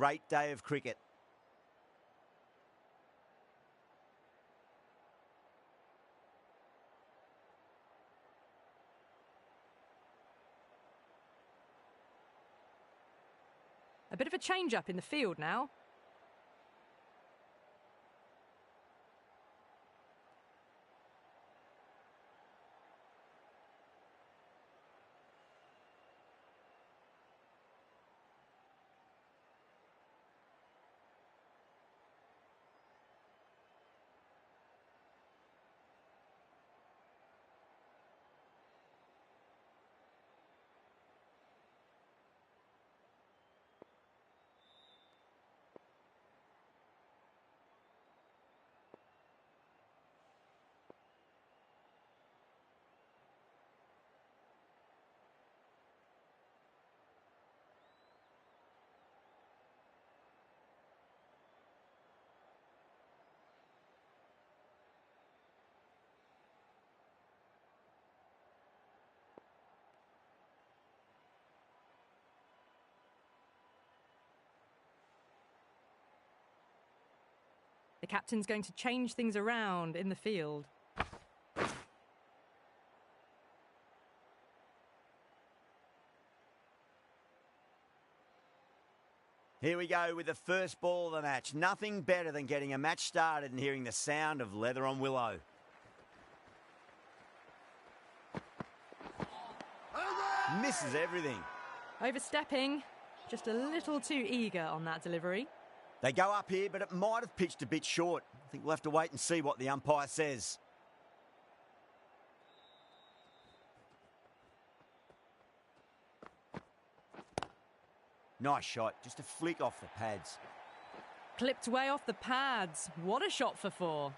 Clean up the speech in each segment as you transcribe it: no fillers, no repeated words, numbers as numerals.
great day of cricket. A bit of a change-up in the field now. The captain's going to change things around in the field. Here we go with the first ball of the match. Nothing better than getting a match started and hearing the sound of leather on willow. Misses everything. Overstepping, just a little too eager on that delivery. They go up here, but it might have pitched a bit short. I think we'll have to wait and see what the umpire says. Nice shot, just a flick off the pads. Clipped way off the pads. What a shot for 4.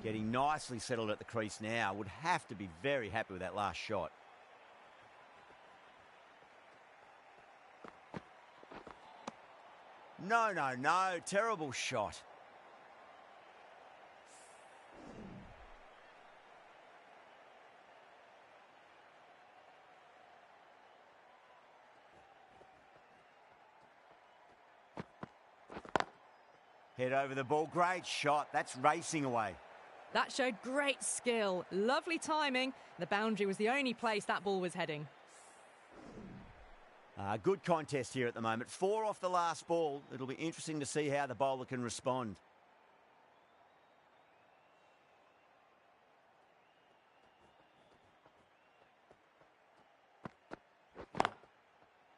Getting nicely settled at the crease now. Would have to be very happy with that last shot. No. Terrible shot. Head over the ball. Great shot. That's racing away. That showed great skill. Lovely timing. The boundary was the only place that ball was heading. Good contest here at the moment. 4 off the last ball. It'll be interesting to see how the bowler can respond.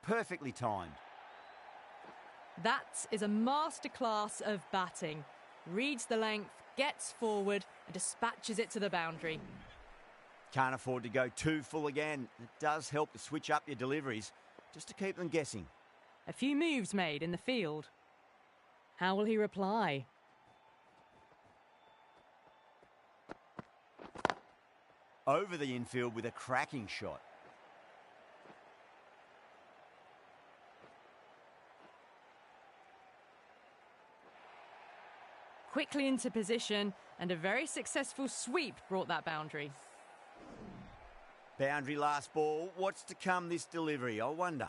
Perfectly timed. That is a masterclass of batting. Reads the length, gets forward and dispatches it to the boundary. Can't afford to go too full again. It does help to switch up your deliveries, just to keep them guessing. A few moves made in the field. How will he reply? Over the infield with a cracking shot. Quickly into position and a very successful sweep brought that boundary. Boundary last ball. What's to come this delivery, I wonder?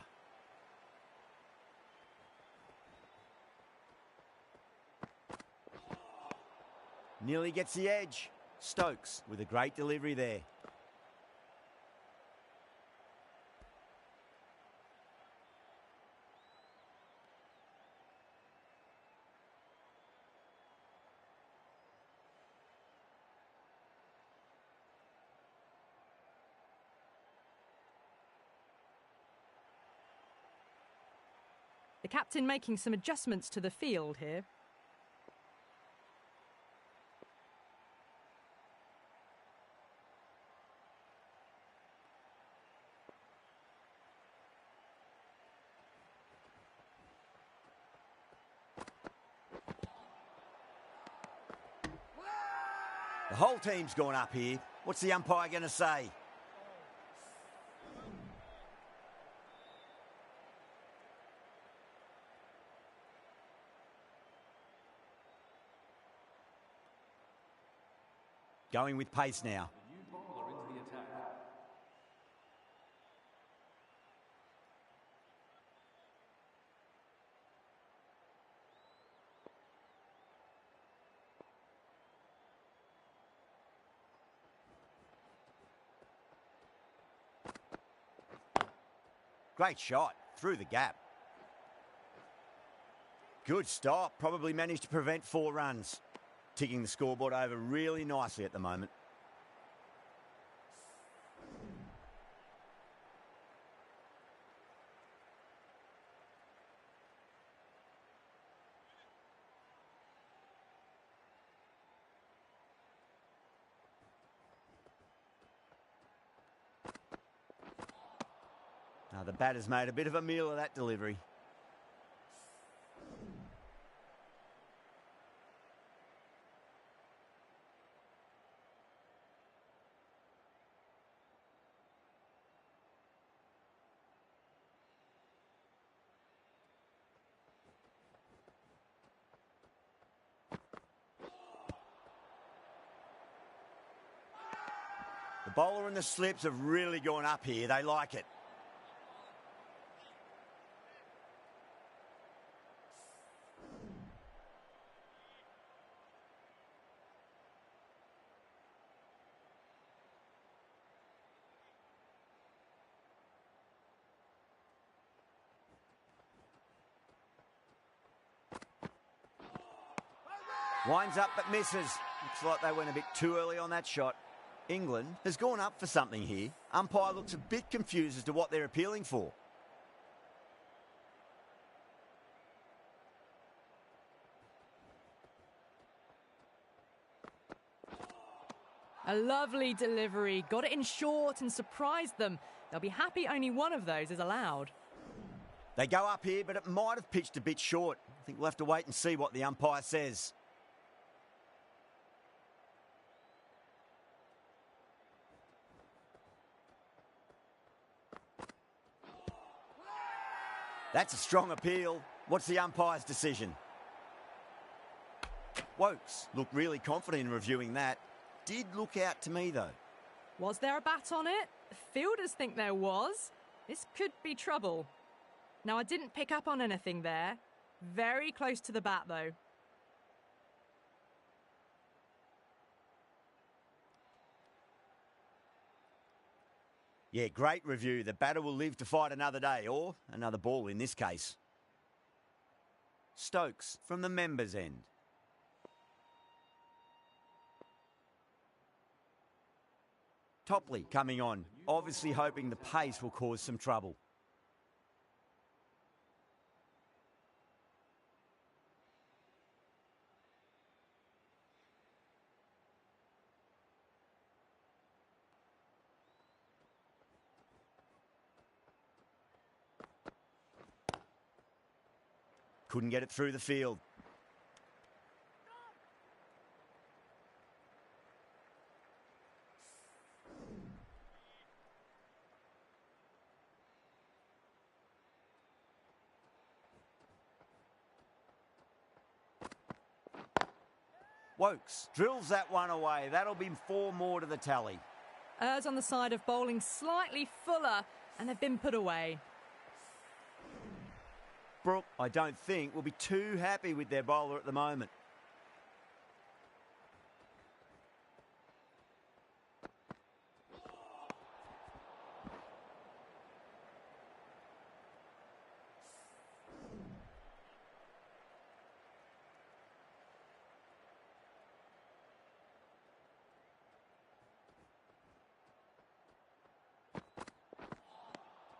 Nearly gets the edge. Stokes with a great delivery there. The captain making some adjustments to the field here. The whole team's gone up here. What's the umpire going to say? Going with pace now. Great shot through the gap. Good stop. Probably managed to prevent 4 runs. Ticking the scoreboard over really nicely at the moment. Now the batter's made a bit of a meal of that delivery. The bowler and the slips have really gone up here. They like it. Winds up but misses. Looks like they went a bit too early on that shot. England has gone up for something here. Umpire looks a bit confused as to what they're appealing for. A lovely delivery. Got it in short and surprised them. They'll be happy only one of those is allowed. They go up here, but it might have pitched a bit short. I think we'll have to wait and see what the umpire says. That's a strong appeal. What's the umpire's decision? Wokes looked really confident in reviewing that. Did look out to me, though. Was there a bat on it? Fielders think there was. This could be trouble. Now, I didn't pick up on anything there. Very close to the bat, though. Yeah, great review. The batter will live to fight another day, or another ball in this case. Stokes from the members' end. Topley coming on, obviously hoping the pace will cause some trouble. Couldn't get it through the field. Wokes drills that one away. That'll be 4 more to the tally. Errs on the side of bowling slightly fuller, and they've been put away. Brooke, I don't think, will be too happy with their bowler at the moment.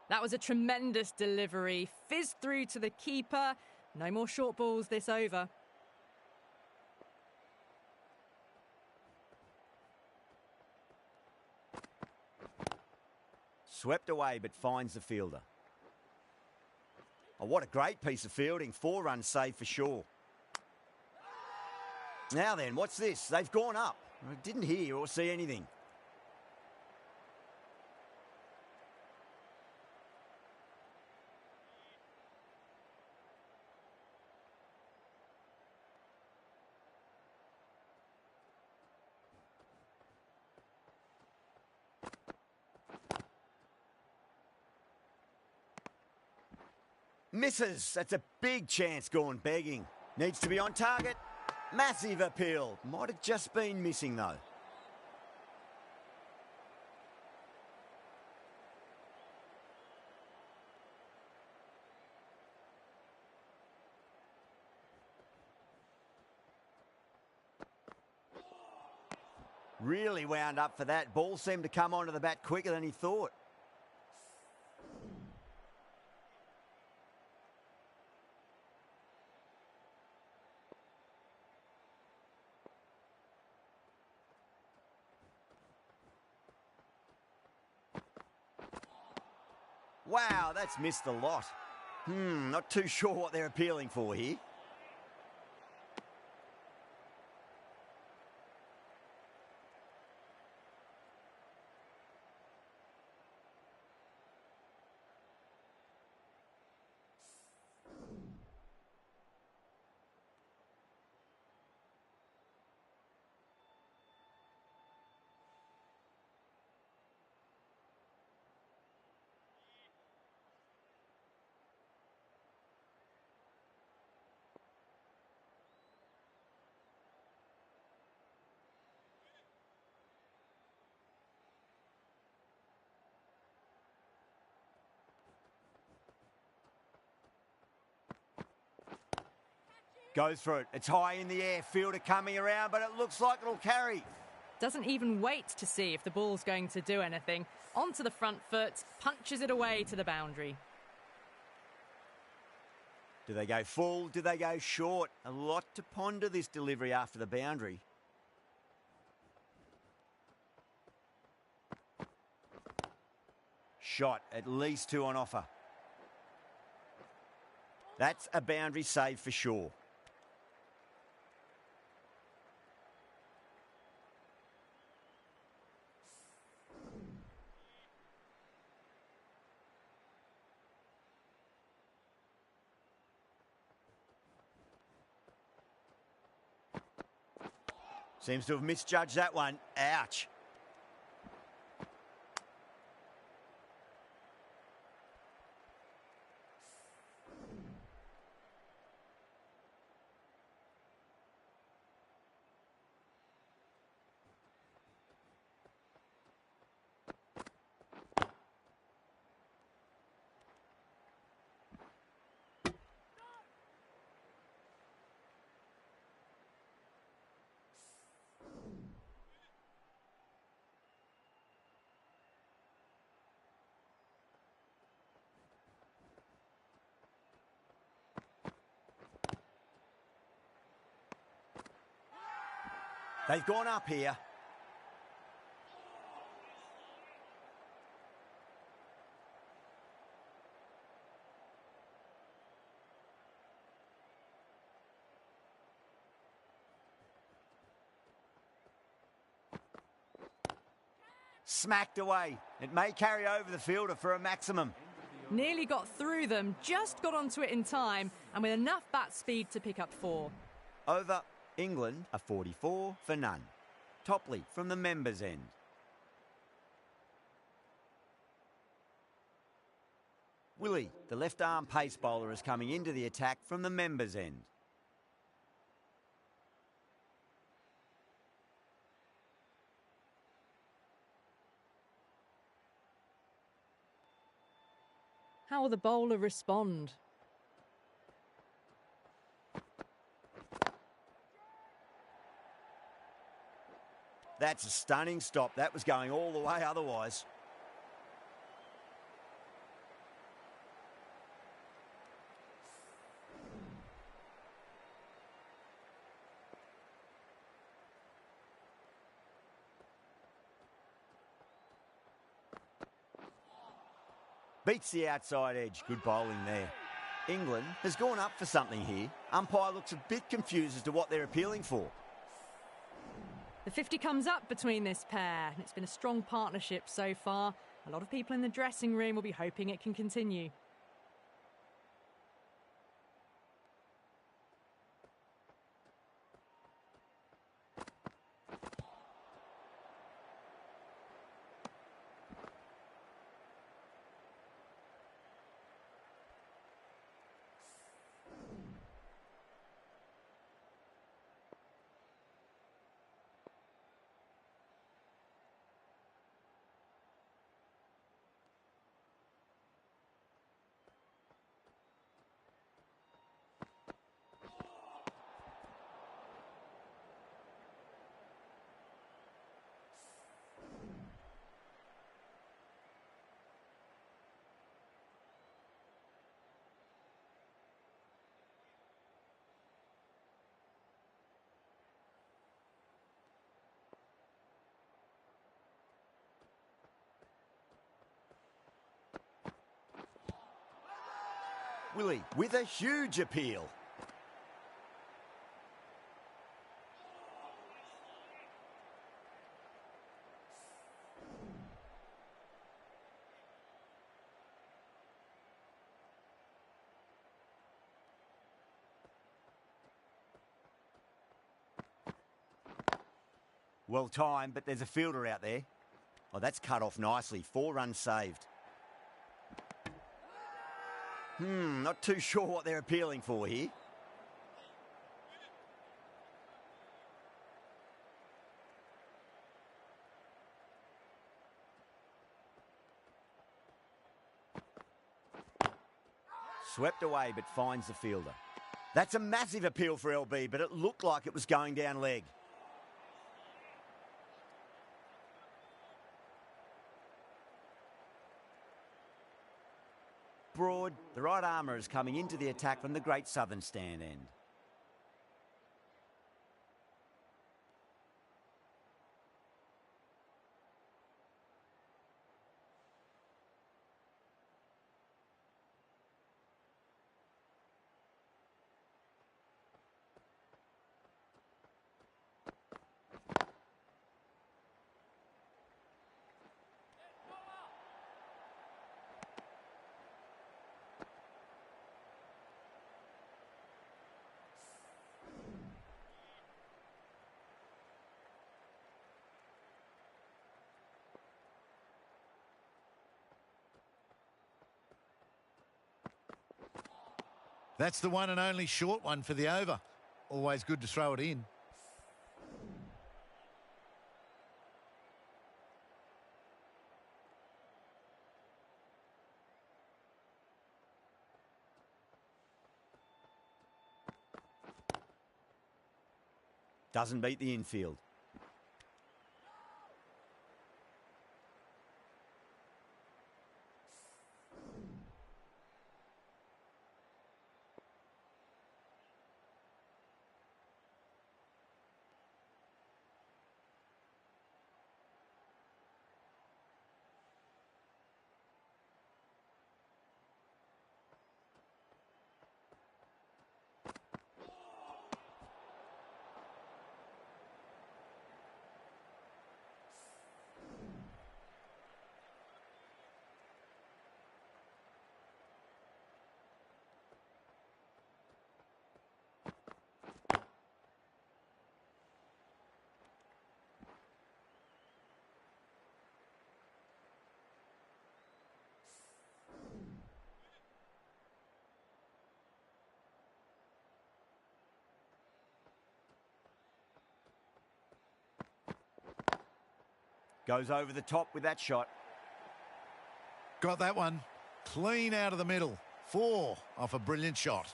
That was a tremendous delivery. Fizzed through to the keeper. No more short balls this over. Swept away but finds the fielder. Oh, what a great piece of fielding. 4 runs saved for sure. Now then, what's this? They've gone up. I didn't hear or see anything. Misses. That's a big chance gone begging. Needs to be on target. Massive appeal. Might have just been missing though. Really wound up for that. Ball seemed to come onto the bat quicker than he thought. Wow, that's missed a lot. Not too sure what they're appealing for here. Goes for it. It's high in the air. Fielder coming around, but it looks like it'll carry. Doesn't even wait to see if the ball's going to do anything. Onto the front foot, punches it away to the boundary. Do they go full? Do they go short? A lot to ponder this delivery after the boundary. Shot, at least 2 on offer. That's a boundary save for sure. Seems to have misjudged that one. Ouch. They've gone up here. Smacked away. It may carry over the fielder for a maximum. Nearly got through them, just got onto it in time, and with enough bat speed to pick up 4. Over England, a 44 for none. Topley from the members' end. Willie, the left-arm pace bowler, is coming into the attack from the members' end. How will the bowler respond? That's a stunning stop. That was going all the way otherwise. Beats the outside edge. Good bowling there. England has gone up for something here. Umpire looks a bit confused as to what they're appealing for. The 50 comes up between this pair, and it's been a strong partnership so far. A lot of people in the dressing room will be hoping it can continue. will he? With a huge appeal. Well timed, but there's a fielder out there. Oh, that's cut off nicely. 4 runs saved. Not too sure what they're appealing for here. Swept away, but finds the fielder. That's a massive appeal for LB, but it looked like it was going down leg. Broad, the right armour is coming into the attack from the Great Southern Stand end. That's the one and only short one for the over. Always good to throw it in. Doesn't beat the infield. Goes over the top with that shot. Got that one. Clean out of the middle. 4 off a brilliant shot.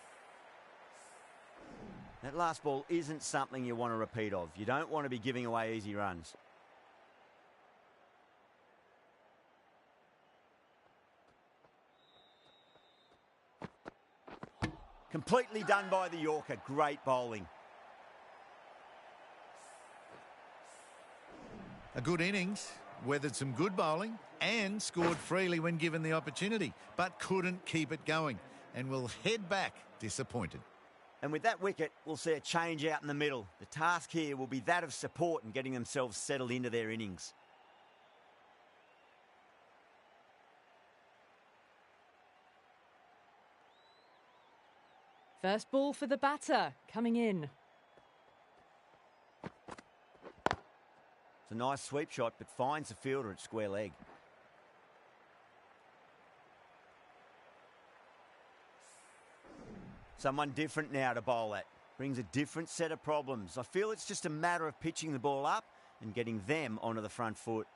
That last ball isn't something you want to repeat of. You don't want to be giving away easy runs. Completely done by the Yorker. Great bowling. A good innings, weathered some good bowling and scored freely when given the opportunity, but couldn't keep it going and will head back disappointed. And with that wicket, we'll see a change out in the middle. The task here will be that of support and getting themselves settled into their innings. First ball for the batter, coming in. It's a nice sweep shot, but finds the fielder at square leg. Someone different now to bowl at. Brings a different set of problems. I feel it's just a matter of pitching the ball up and getting them onto the front foot.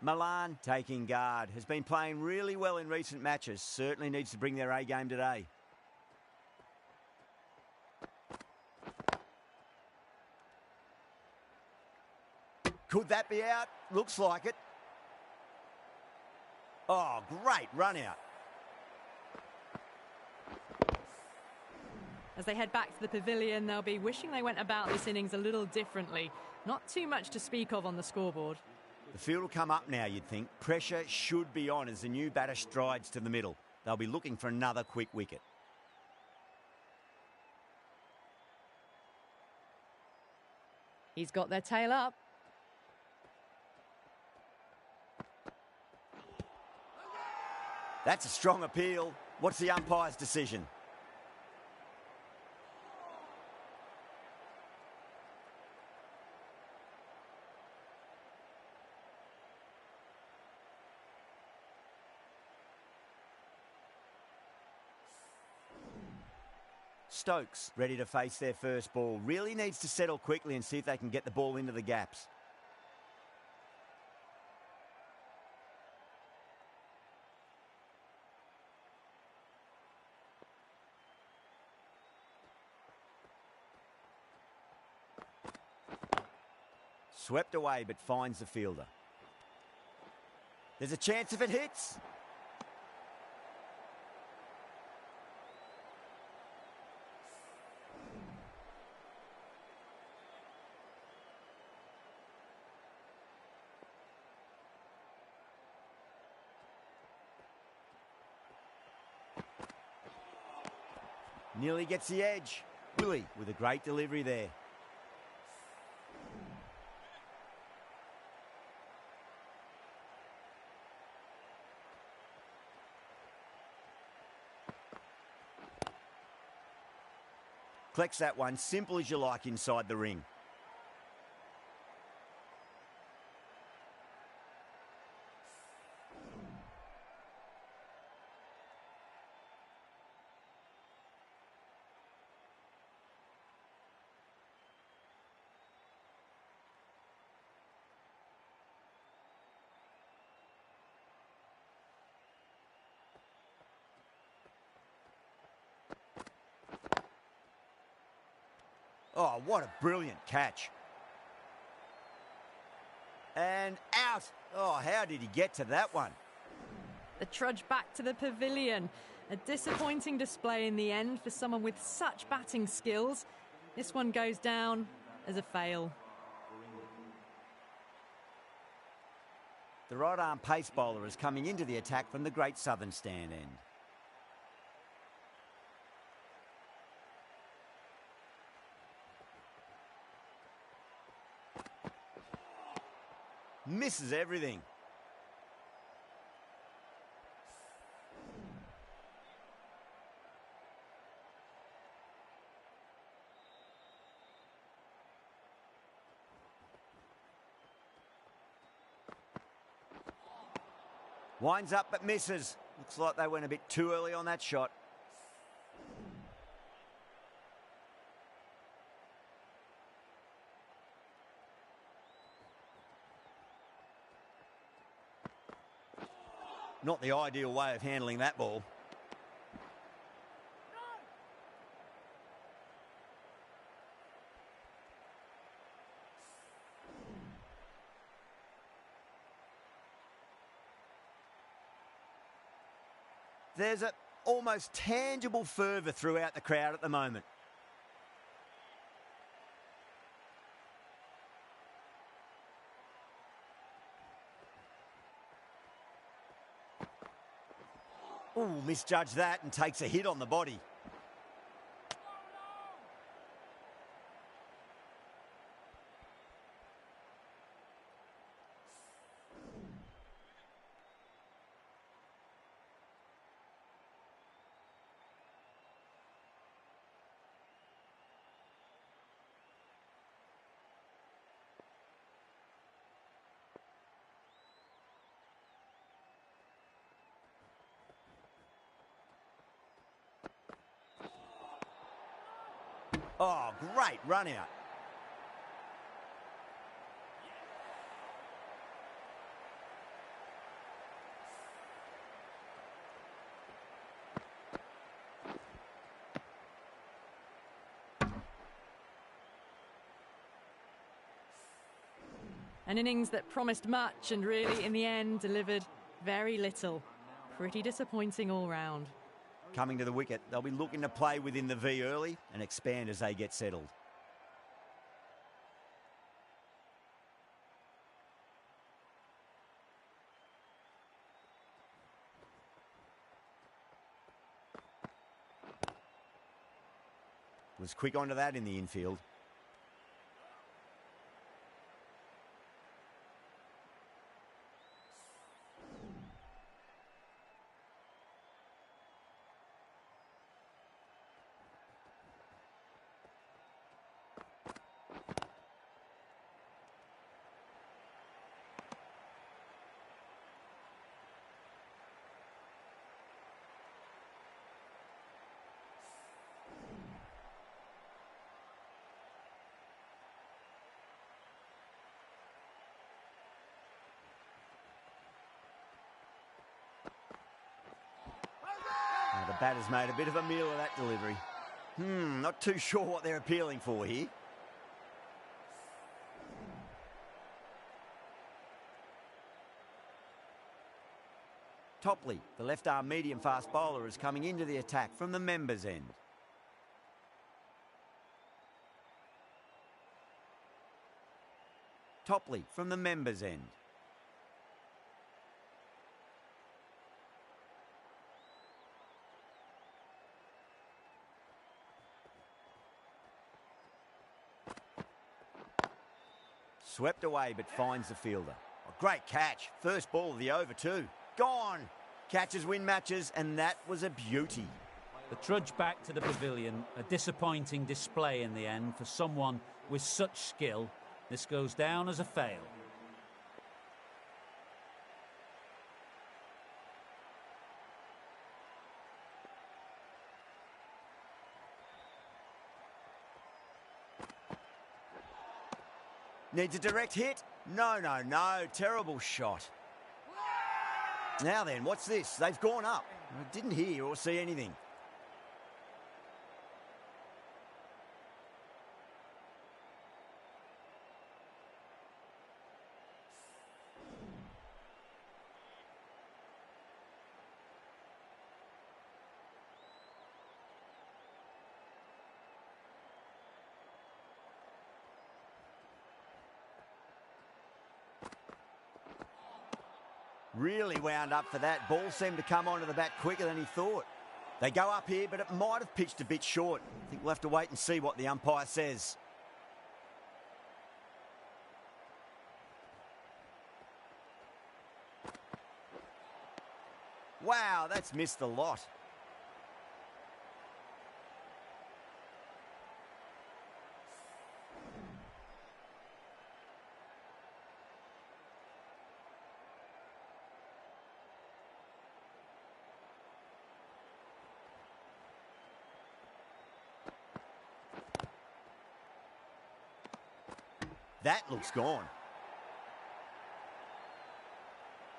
Milan taking guard. Has been playing really well in recent matches. Certainly needs to bring their A game today. Could that be out? Looks like it. Oh, great run out. As they head back to the pavilion, they'll be wishing they went about this innings a little differently. Not too much to speak of on the scoreboard. The field will come up now, you'd think. Pressure should be on as the new batter strides to the middle. They'll be looking for another quick wicket. He's got their tail up. That's a strong appeal. What's the umpire's decision? Stokes, ready to face their first ball, really needs to settle quickly and see if they can get the ball into the gaps. Swept away but finds the fielder. There's a chance if it hits. Nearly gets the edge. Willie with a great delivery there. Collects that one, simple as you like inside the ring. Oh, what a brilliant catch. And out. Oh, how did he get to that one? The trudge back to the pavilion. A disappointing display in the end for someone with such batting skills. This one goes down as a fail. The right-arm pace bowler is coming into the attack from the Great Southern stand end. Misses everything. Winds up but misses. Looks like they went a bit too early on that shot. Not the ideal way of handling that ball. There's an almost tangible fervour throughout the crowd at the moment. Ooh, misjudged that and takes a hit on the body. Oh, great run out. An innings that promised much and really, in the end, delivered very little. Pretty disappointing all round. Coming to the wicket, they'll be looking to play within the V early and expand as they get settled. Was quick onto that in the infield. Now the batter's made a bit of a meal of that delivery. Not too sure what they're appealing for here. Topley, the left-arm medium-fast bowler, is coming into the attack from the members' end. Topley from the members' end. Swept away but finds the fielder. A great catch. First ball of the over too. Gone. Catches win matches, and that was a beauty. The trudge back to the pavilion, a disappointing display in the end for someone with such skill. This goes down as a fail. Needs a direct hit. No. Terrible shot. Now then, what's this? They've gone up. I didn't hear or see anything. Really wound up for that. Ball seemed to come onto the bat quicker than he thought. They go up here, but it might have pitched a bit short. I think we'll have to wait and see what the umpire says. Wow, that's missed the lot. That looks gone.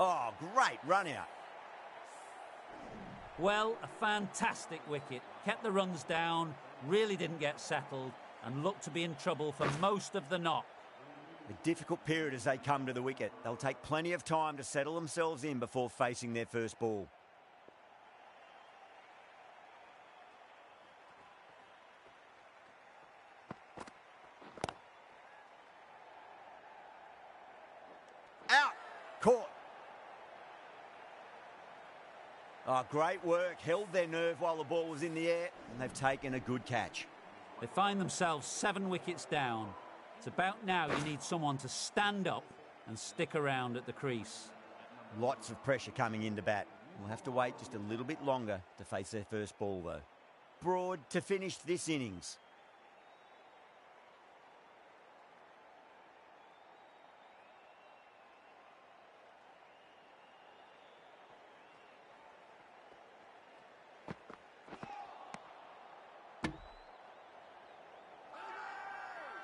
Oh, great run out. Well, a fantastic wicket. Kept the runs down, really didn't get settled, and looked to be in trouble for most of the knock. A difficult period as they come to the wicket. They'll take plenty of time to settle themselves in before facing their first ball. Out. Caught. Oh, great work. Held their nerve while the ball was in the air, and they've taken a good catch. They find themselves 7 wickets down. It's about now you need someone to stand up and stick around at the crease. Lots of pressure coming into bat. We'll have to wait just a little bit longer to face their first ball, though. Broad to finish this innings.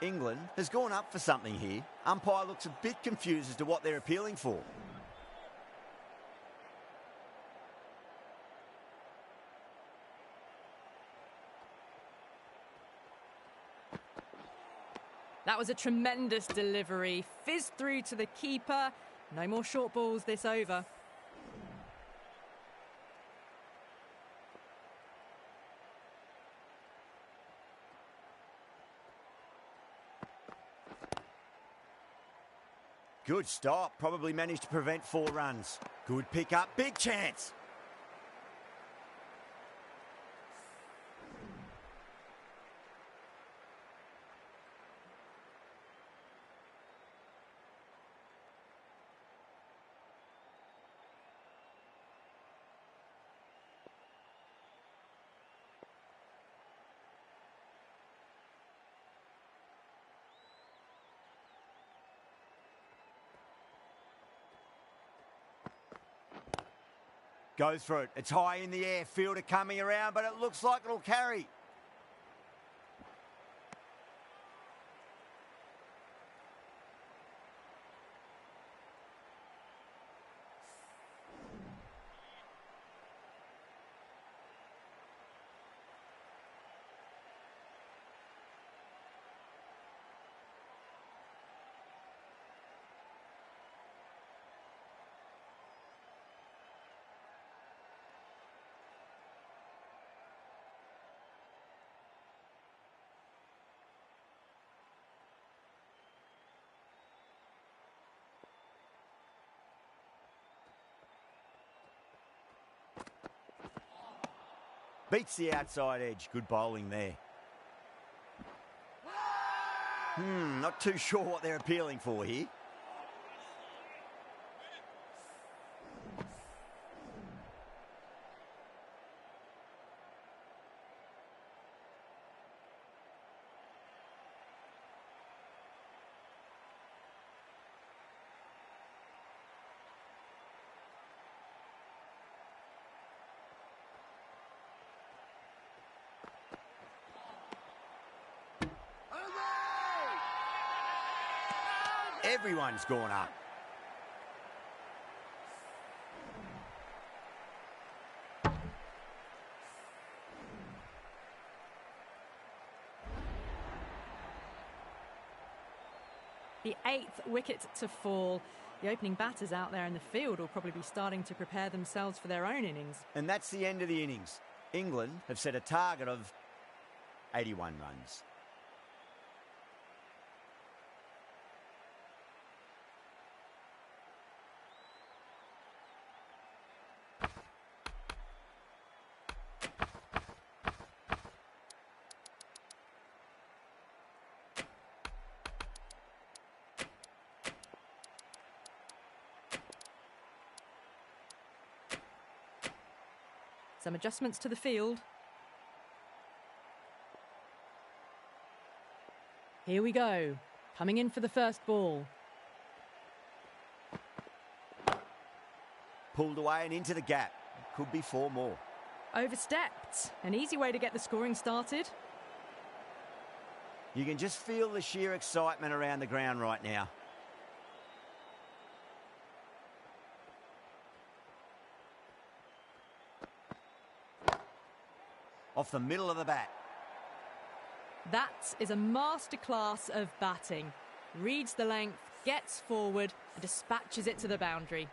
England has gone up for something here. Umpire looks a bit confused as to what they're appealing for. That was a tremendous delivery. Fizzed through to the keeper. No more short balls this over. Good stop. Probably managed to prevent 4 runs. Good pick up. Big chance. Goes for it. It's high in the air. Fielder coming around, but it looks like it'll carry. Beats the outside edge. Good bowling there. Not too sure what they're appealing for here. Everyone's gone up. The 8th wicket to fall. The opening batters out there in the field will probably be starting to prepare themselves for their own innings. And that's the end of the innings. England have set a target of 81 runs. Some adjustments to the field. Here we go. Coming in for the first ball. Pulled away and into the gap. Could be 4 more. Overstepped. An easy way to get the scoring started. You can just feel the sheer excitement around the ground right now. Off the middle of the bat. That is a masterclass of batting. Reads the length, gets forward and dispatches it to the boundary.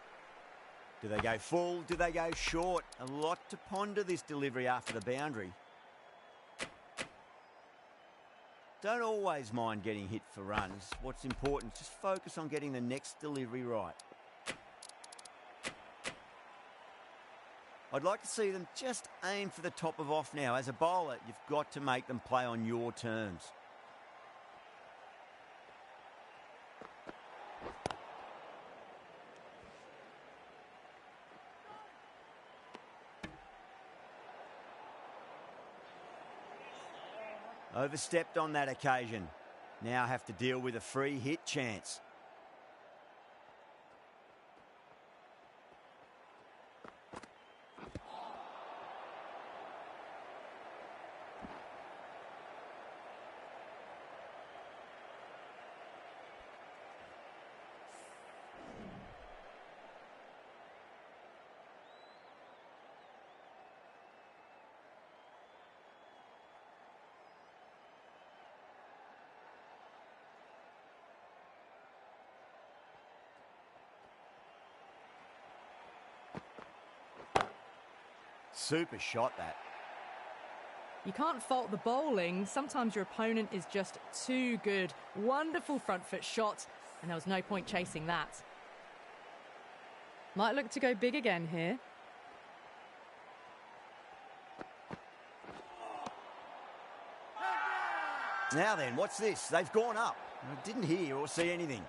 Do they go full? Do they go short? A lot to ponder this delivery after the boundary. Don't always mind getting hit for runs. What's important, just focus on getting the next delivery right. I'd like to see them just aim for the top of off now. As a bowler, you've got to make them play on your terms. Overstepped on that occasion. Now have to deal with a free hit chance. Super shot, that. You can't fault the bowling. Sometimes your opponent is just too good. Wonderful front foot shot, and there was no point chasing that. Might look to go big again here. Now then, what's this? They've gone up. I didn't hear or see anything.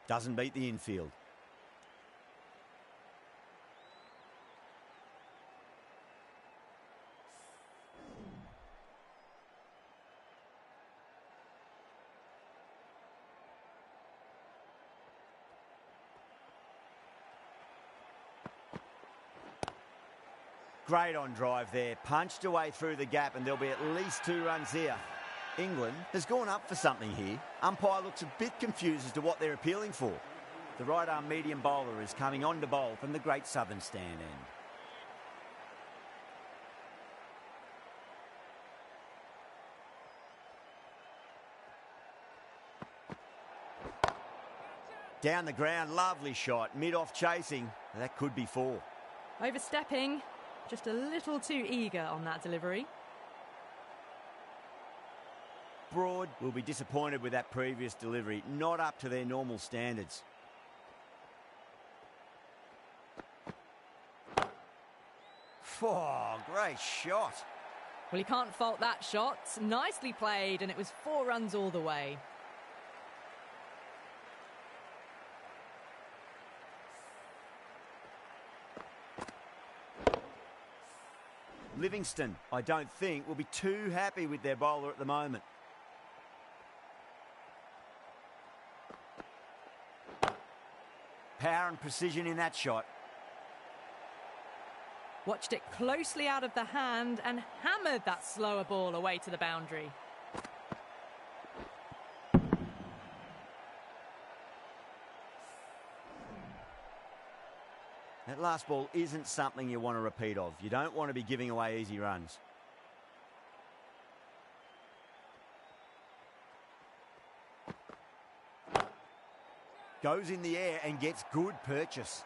Doesn't beat the infield. Great on drive there. Punched away through the gap, and there'll be at least 2 runs here. England has gone up for something here. Umpire looks a bit confused as to what they're appealing for. The right-arm medium bowler is coming on to bowl from the Great Southern Stand end. Down the ground, lovely shot. Mid-off chasing. That could be 4. Overstepping, just a little too eager on that delivery. Broad will be disappointed with that previous delivery. Not up to their normal standards. Oh, great shot. Well, you can't fault that shot. Nicely played, and it was 4 runs all the way. Livingston, I don't think, will be too happy with their bowler at the moment. Power and precision in that shot. Watched it closely out of the hand and hammered that slower ball away to the boundary. That last ball isn't something you want to repeat of. You don't want to be giving away easy runs. Goes in the air and gets good purchase.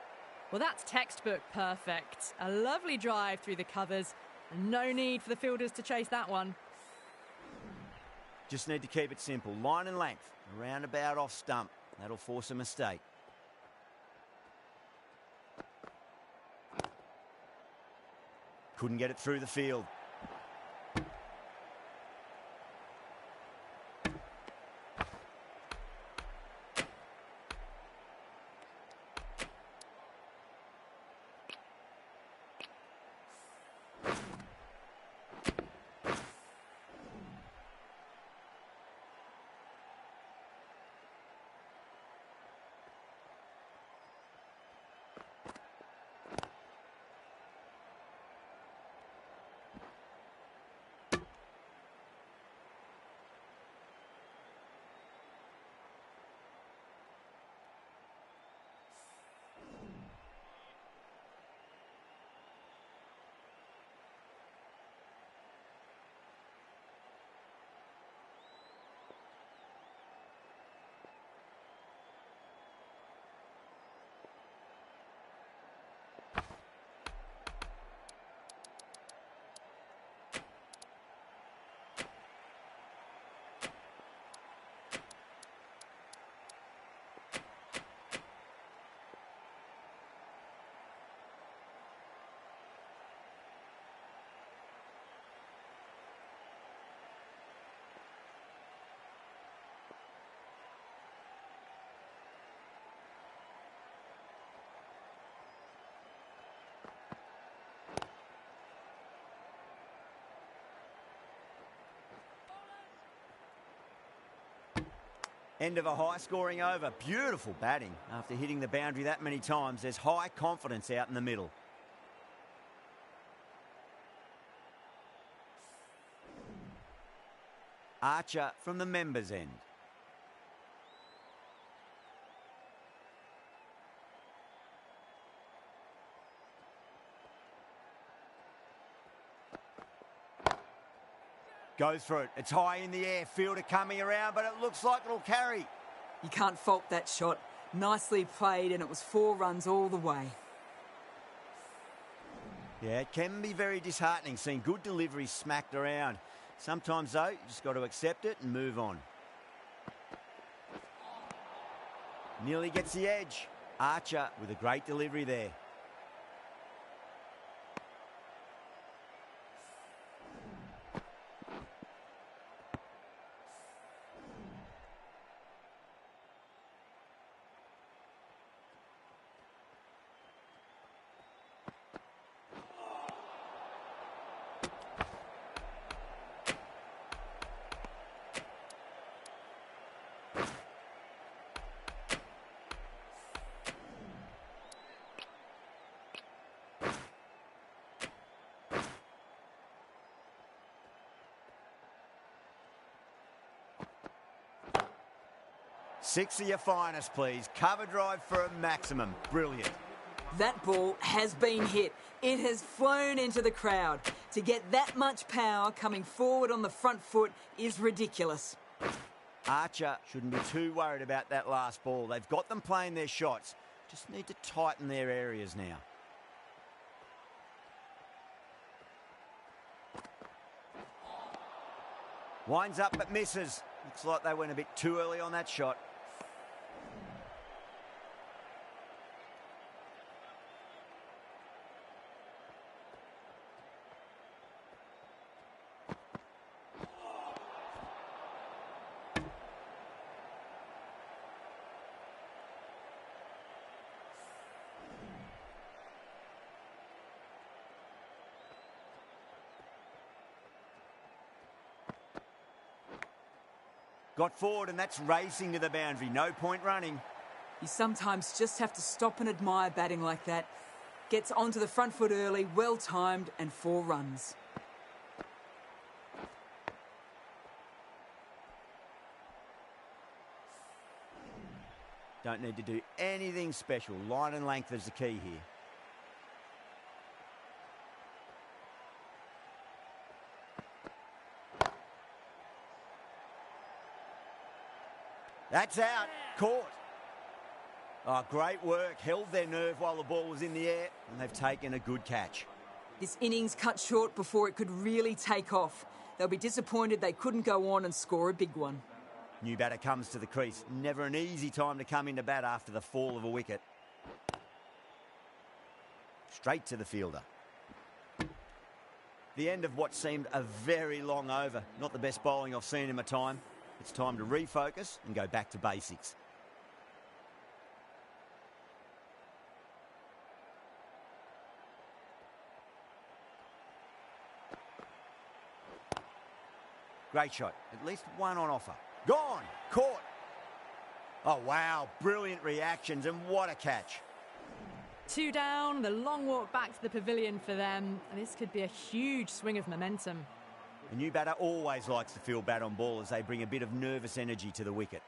Well, that's textbook perfect. A lovely drive through the covers. And no need for the fielders to chase that one. Just need to keep it simple. Line and length. Around about off stump. That'll force a mistake. Couldn't get it through the field. End of a high-scoring over. Beautiful batting. After hitting the boundary that many times, there's high confidence out in the middle. Archer from the members' end. Goes for it. It's high in the air. Fielder coming around, but it looks like it'll carry. You can't fault that shot. Nicely played, and it was 4 runs all the way. Yeah, it can be very disheartening seeing good deliveries smacked around. Sometimes, though, you just got to accept it and move on. Nearly gets the edge. Archer with a great delivery there. 6 of your finest, please. Cover drive for a maximum. Brilliant. That ball has been hit. It has flown into the crowd. To get that much power coming forward on the front foot is ridiculous. Archer shouldn't be too worried about that last ball. They've got them playing their shots. Just need to tighten their areas now. Winds up but misses. Looks like they went a bit too early on that shot. Got forward and that's racing to the boundary. No point running. You sometimes just have to stop and admire batting like that. Gets onto the front foot early, well timed, and 4 runs. Don't need to do anything special. Line and length is the key here. That's out. Caught. Oh, great work. Held their nerve while the ball was in the air, and they've taken a good catch. This innings cut short before it could really take off. They'll be disappointed they couldn't go on and score a big one. New batter comes to the crease. Never an easy time to come into bat after the fall of a wicket. Straight to the fielder. The end of what seemed a very long over. Not the best bowling I've seen in my time. It's time to refocus and go back to basics. Great shot. At least one on offer. Gone. Caught. Oh, wow. Brilliant reactions and what a catch. 2 down, the long walk back to the pavilion for them. And this could be a huge swing of momentum. A new batter always likes to feel bat on ball as they bring a bit of nervous energy to the wicket.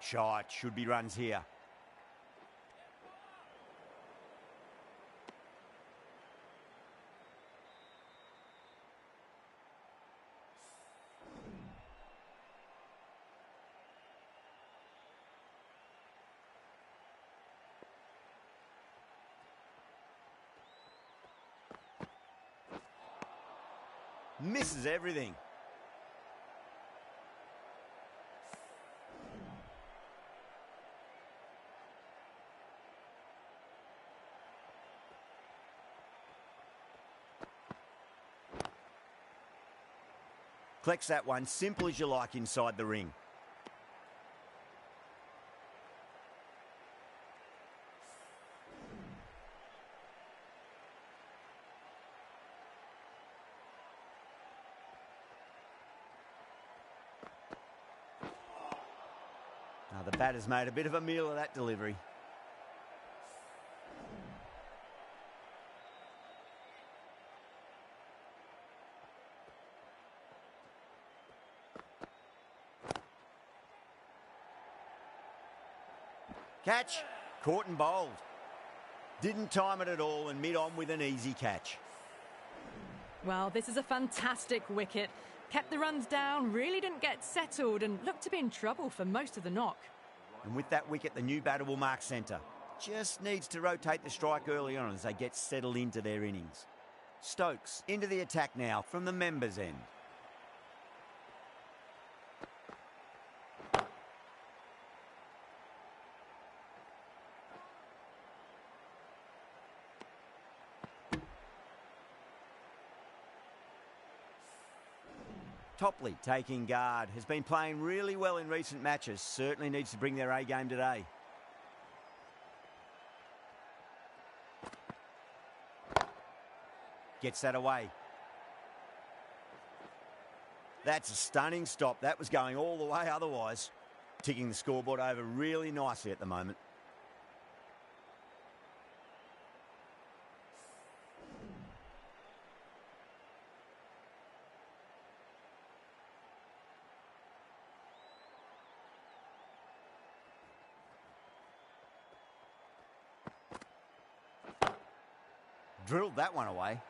Shot. Should be runs here. Misses everything. Collects that one, simple as you like inside the ring. The batter's made a bit of a meal of that delivery. Catch. Caught and bowled. Didn't time it at all and mid-on with an easy catch. Well, this is a fantastic wicket. Kept the runs down, really didn't get settled and looked to be in trouble for most of the knock. And with that wicket, the new batter will mark centre. Just needs to rotate the strike early on as they get settled into their innings. Stokes into the attack now from the members' end. Topley taking guard, has been playing really well in recent matches, certainly needs to bring their A game today. Gets that away. That's a stunning stop. That was going all the way otherwise. Ticking the scoreboard over really nicely at the moment. Drilled that one away.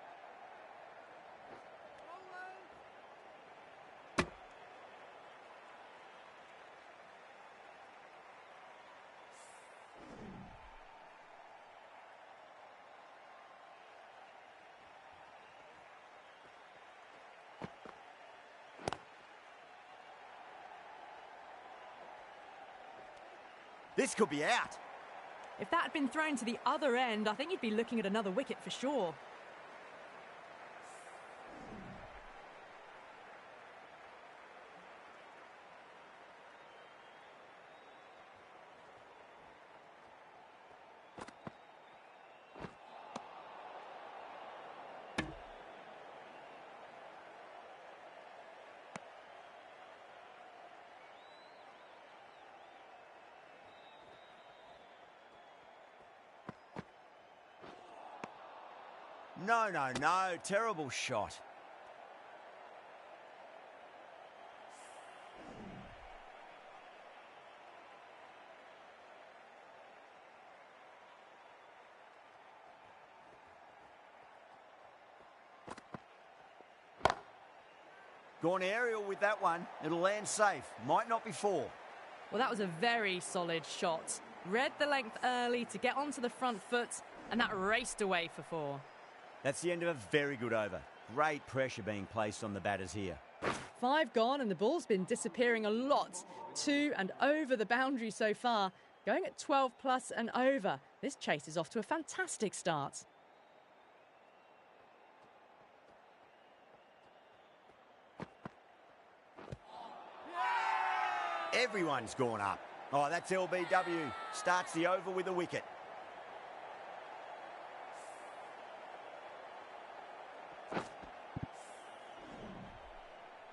This could be out. If that had been thrown to the other end, I think you'd be looking at another wicket for sure. No, no, no. Terrible shot. Gone aerial with that one. It'll land safe. Might not be four. Well, that was a very solid shot. Read the length early to get onto the front foot, and that raced away for four. That's the end of a very good over. Great pressure being placed on the batters here. 5 gone and the ball's been disappearing a lot. 2 and over the boundary so far. Going at 12 plus and over. This chase is off to a fantastic start. Everyone's gone up. Oh, that's LBW. Starts the over with a wicket.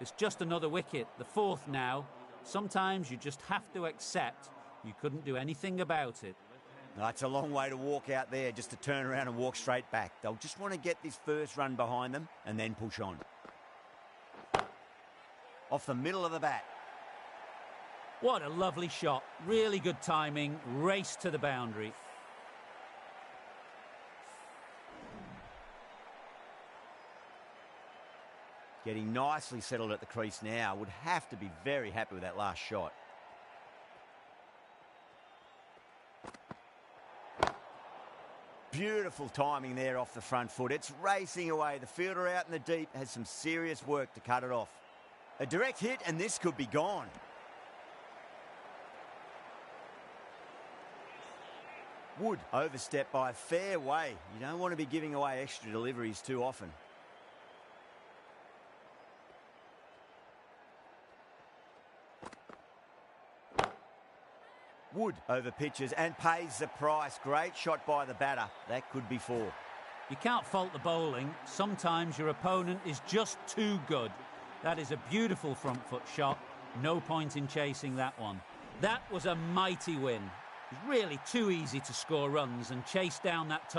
It's just another wicket, the 4th now. Sometimes you just have to accept you couldn't do anything about it. It's a long way to walk out there just to turn around and walk straight back. They'll just want to get this first run behind them and then push on. Off the middle of the bat. What a lovely shot. Really good timing. Race to the boundary. Getting nicely settled at the crease now. Would have to be very happy with that last shot. Beautiful timing there off the front foot. It's racing away. The fielder out in the deep has some serious work to cut it off. A direct hit and this could be gone. Wood overstepped by a fair way. You don't want to be giving away extra deliveries too often. Wood over pitches and pays the price. Great shot by the batter. That could be 4. You can't fault the bowling. Sometimes your opponent is just too good. That is a beautiful front foot shot. No point in chasing that one. That was a mighty win. It was really too easy to score runs and chase down that